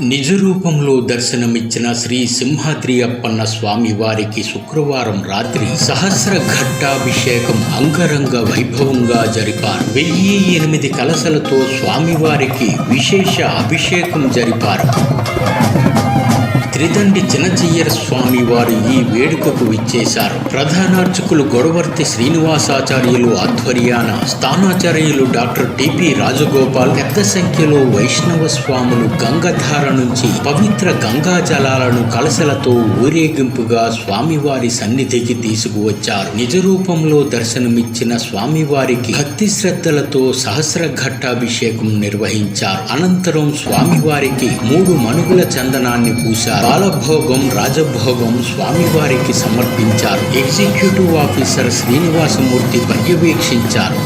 నిజ రూపంలో దర్శనమిచ్చిన శ్రీ సింహాద్రి అప్పన్న స్వామి వారికి శుక్రవారం రాత్రి సహస్ర ఘట్టాభిషేకం అంగరంగ వైభవంగా జరిపారు. 1008 కలశలతో స్వామివారికి విశేష అభిషేకం జరిపారు. త్రిదండి చినచియ్యర స్వామి వారు ఈ వేడుకకు విచ్చేశారు. ప్రధానార్చకులు గొడవర్తి శ్రీనివాసాచార్యులు ఆధ్వర్యాన స్థానాచార్యులు డాక్టర్ టిపి రాజగోపాల్ పెద్ద సంఖ్యలో వైష్ణవ స్వాములు గంగధార నుంచి పవిత్ర గంగా జలాలను కలశలతో ఊరేగింపుగా స్వామివారి సన్నిధికి తీసుకువచ్చారు. నిజ రూపంలో దర్శనమిచ్చిన స్వామివారికి భక్తి శ్రద్ధలతో సహస్ర ఘట్టాభిషేకం నిర్వహించారు. అనంతరం స్వామివారికి 3 మణుగుల చందనాన్ని పూశారు. బాలభోగం, రాజభోగం స్వామివారికి సమర్పించారు. ఎగ్జిక్యూటివ్ ఆఫీసర్ శ్రీనివాసమూర్తి పర్యవేక్షించారు.